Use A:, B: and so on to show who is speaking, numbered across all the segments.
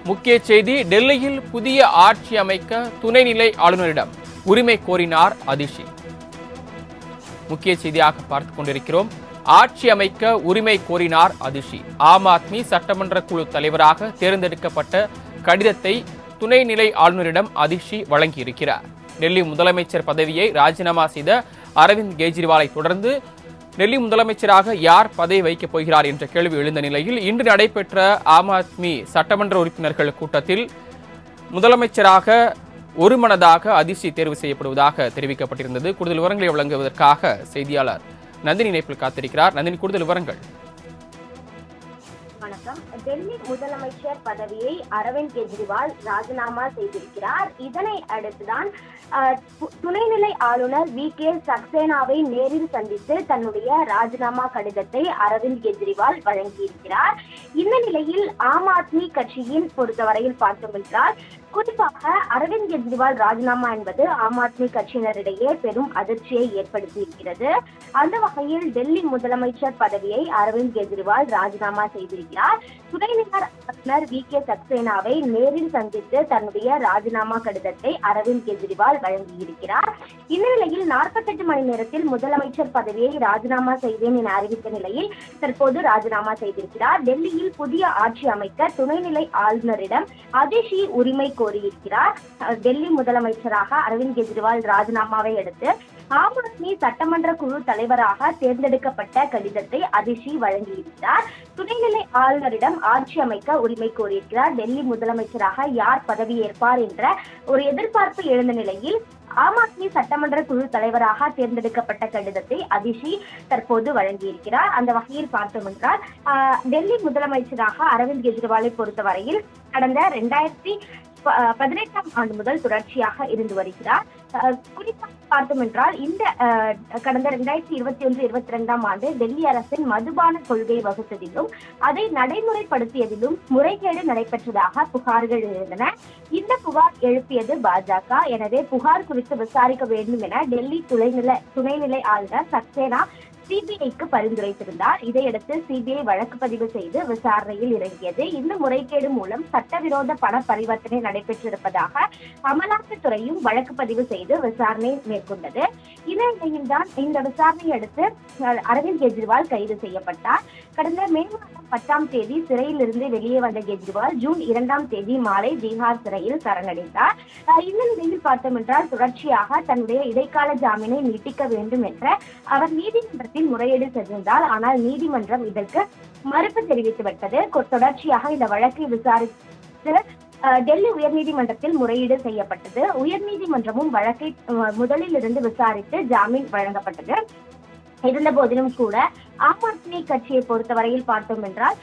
A: முக்கிய செய்தி, டெல்லியில் புதிய ஆட்சி அமைக்க துணைநிலை ஆளுநரிடம் உரிமை கோரினார் அதிஷி. முக்கிய செய்தியாக பார்த்துக் கொண்டிருக்கிறோம். ஆட்சி அமைக்க உரிமை கோரினார் அதிஷி. ஆம் ஆத்மி சட்டமன்ற குழு தலைவராக தேர்ந்தெடுக்கப்பட்ட கடிதத்தை துணைநிலை ஆளுநரிடம் அதிஷி வழங்கியிருக்கிறார். டெல்லி முதலமைச்சர் பதவியை ராஜினாமா செய்த அரவிந்த் கெஜ்ரிவாலை தொடர்ந்து டெல்லி முதலமைச்சராக யார் பதவி வைக்கப் போகிறார் என்ற கேள்வி எழுந்த நிலையில் இன்று நடைபெற்ற ஆம் ஆத்மி சட்டமன்ற உறுப்பினர்கள் கூட்டத்தில் முதலமைச்சராக ஒருமனதாக அதிஷி தேர்வு செய்யப்படுவதாக தெரிவிக்கப்பட்டிருந்தது. கூடுதல் விவரங்களை வழங்குவதற்காக செய்தியாளர் நந்தினி இணைப்பில் காத்திருக்கிறார். நந்தினி, கூடுதல் விவரங்கள்.
B: வணக்கம். டெல்லி முதலமைச்சர் பதவியை அரவிந்த் கெஜ்ரிவால் ராஜினாமா செய்திருக்கிறார். இதனை அடுத்துதான் துணைநிலை ஆளுநர் VK சக்சேனாவை நேரில் சந்தித்து தன்னுடைய ராஜினாமா கடிதத்தை அரவிந்த் கெஜ்ரிவால் வழங்கியிருக்கிறார். இந்த நிலையில் ஆம் ஆத்மி கட்சியின் பொறுத்தவரையில் பார்த்தோம் என்றால், குறிப்பாக அரவிந்த் கெஜ்ரிவால் ராஜினாமா என்பது ஆம் ஆத்மி கட்சியினரிடையே பெரும் அதிர்ச்சியை ஏற்படுத்தியிருக்கிறது. அந்த வகையில் டெல்லி முதலமைச்சர் பதவியை அரவிந்த் கெஜ்ரிவால் ராஜினாமா செய்திருக்கிறார். துணைநிலை ஆளுநர் VK சக்சேனாவை நேரில் சந்தித்து தன்னுடைய ராஜினாமா கடிதத்தை அரவிந்த் கெஜ்ரிவால் வழங்கியிருக்கிறார். இந்த நிலையில் 48 மணி நேரத்தில் முதலமைச்சர் பதவியை ராஜினாமா செய்வேன் என அறிவித்த நிலையில் தற்போது ராஜினாமா செய்திருக்கிறார். டெல்லியில் புதிய ஆட்சி அமைக்க துணைநிலை ஆளுநரிடம் அதிஷி உரிமை கோரியிருக்கிறார். டெல்லி முதலமைச்சராக அரவிந்த் கெஜ்ரிவால் ராஜினாமாவை அடுத்து ஆம் ஆத்மி சட்டமன்ற குழு தலைவராக தேர்ந்தெடுக்கப்பட்ட கடிதத்தை அதிஷி வழங்கியிருக்கிறார். துணைநிலை ஆளுநரிடம் ஆட்சி அமைக்க உரிமை கோரியிருக்கிறார். டெல்லி முதலமைச்சராக யார் பதவி ஏற்பார் என்ற ஒரு எதிர்பார்ப்பு எழுந்த நிலையில் ஆம் ஆத்மி சட்டமன்ற குழு தலைவராக தேர்ந்தெடுக்கப்பட்ட கடிதத்தை அதிஷி தற்போது வழங்கியிருக்கிறார். அந்த வகையில் பார்த்தோம் என்றால், டெல்லி முதலமைச்சராக அரவிந்த் கெஜ்ரிவாலை பொறுத்தவரையில் கடந்த 2018 ஆண்டு முதல் தொடர்ச்சியாக இருந்து வருகிறார். குறிப்பாக பார்த்தோம் என்றால், இந்த கடந்த 2021-22 ஆண்டு டெல்லி அரசின் மதுபான கொள்கை வகுத்ததிலும் அதை நடைமுறைப்படுத்தியதிலும் முறைகேடு நடைபெற்றதாக புகார்கள் எழுந்தன. இந்த புகார் எழுப்பியது பாஜக. எனவே புகார் குறித்து விசாரிக்க வேண்டும் என டெல்லி துணைநிலை ஆளுநர் சக்சேனா CBIக்கு பரிந்துரைத்திருந்தார். இதையடுத்து CBI வழக்கு பதிவு செய்து விசாரணையில் இறங்கியது. இந்த முறைகேடு மூலம் சட்டவிரோத பண பரிவர்த்தனை நடைபெற்றிருப்பதாக அமலாக்கத்துறையும் வழக்கு பதிவு செய்து விசாரணை மேற்கொண்டது. இந்த நிலையில்தான் இந்த விசாரணையை அடுத்து அரவிந்த் கெஜ்ரிவால் கைது செய்யப்பட்டார். கடந்த மே மாதம் 10ஆம் தேதி சிறையில் இருந்து வெளியே வந்த கெஜ்ரிவால் ஜூன் 2ஆம் தேதி மாலை பீகார் சிறையில் சரணடைந்தார். இந்த நிலையில் பார்த்தோம் என்றால், தொடர்ச்சியாக தன்னுடைய இடைக்கால ஜாமீனை நீட்டிக்க வேண்டும் என்ற அவர் நீதிமன்றத்தில் முறையீடு செய்திருந்தார். ஆனால் நீதிமன்றம் இதற்கு மறுப்பு தெரிவித்துவிட்டது. தொடர்ச்சியாக இந்த வழக்கை விசாரித்து டெல்லி உயர்நீதிமன்றத்தில் முறையீடு செய்யப்பட்டது. உயர்நீதிமன்றமும் வழக்கை முதலில் இருந்து விசாரித்து ஜாமீன் வழங்கப்பட்டது. இருந்த போதிலும் கூட ஆம் ஆத்மி கட்சியை பொறுத்தவரையில் பார்த்தோம் என்றால்,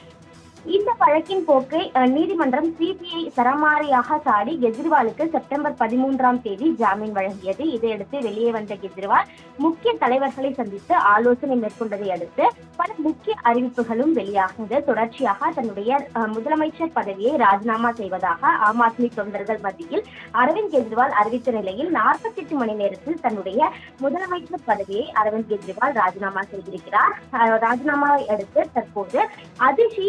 B: இந்த வழக்கின் போக்கை நீதிமன்றம் CBI சரமாரியாக சாடி கெஜ்ரிவாலுக்கு செப்டம்பர் 13ஆம் தேதி ஜாமீன் வழங்கியது. இதையடுத்து வெளியே வந்த கெஜ்ரிவால் முக்கிய தலைவர்களை சந்தித்து ஆலோசனை மேற்கொண்டதை அடுத்து பல முக்கிய அறிவிப்புகளும் வெளியாகியது. தொடர்ச்சியாக தன்னுடைய முதலமைச்சர் பதவியை ராஜினாமா செய்வதாக ஆம் ஆத்மி தொண்டர்கள் மத்தியில் அரவிந்த் கெஜ்ரிவால் அறிவித்த நிலையில் 48 மணி நேரத்தில் தன்னுடைய முதலமைச்சர் பதவியை அரவிந்த் கெஜ்ரிவால் ராஜினாமா செய்திருக்கிறார். ராஜினாமாவை அடுத்து தற்போது அதிஷி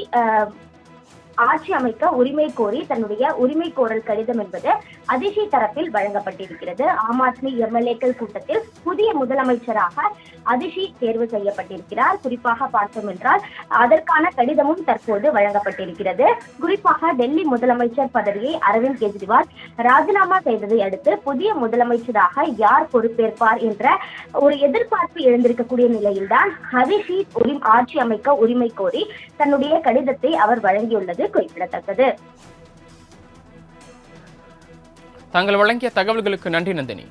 B: ஆட்சி அமைக்க உரிமை கோரி தன்னுடைய உரிமை கோரல் கடிதம் என்பது அதிஷி தரப்பில் வழங்கப்பட்டிருக்கிறது. ஆம் ஆத்மி MLAக்கள் கூட்டத்தில் புதிய முதலமைச்சராக அதிஷி தேர்வு செய்யப்பட்டிருக்கிறார். குறிப்பாக பார்த்தோம் என்றால், அதற்கான கடிதமும் தற்போது வழங்கப்பட்டிருக்கிறது. குறிப்பாக டெல்லி முதலமைச்சர் பதவியை அரவிந்த் கெஜ்ரிவால் ராஜினாமா செய்ததை அடுத்து புதிய முதலமைச்சராக யார் பொறுப்பேற்பார் என்ற ஒரு எதிர்பார்ப்பு எழுந்திருக்கக்கூடிய நிலையில்தான் அதிஷி ஆட்சி அமைக்க உரிமை கோரி தன்னுடைய கடிதத்தை அவர் வழங்கியுள்ளது குறிப்பிடத்தக்கது.
A: தாங்கள் வழங்கிய தகவல்களுக்கு நன்றி நந்தினி.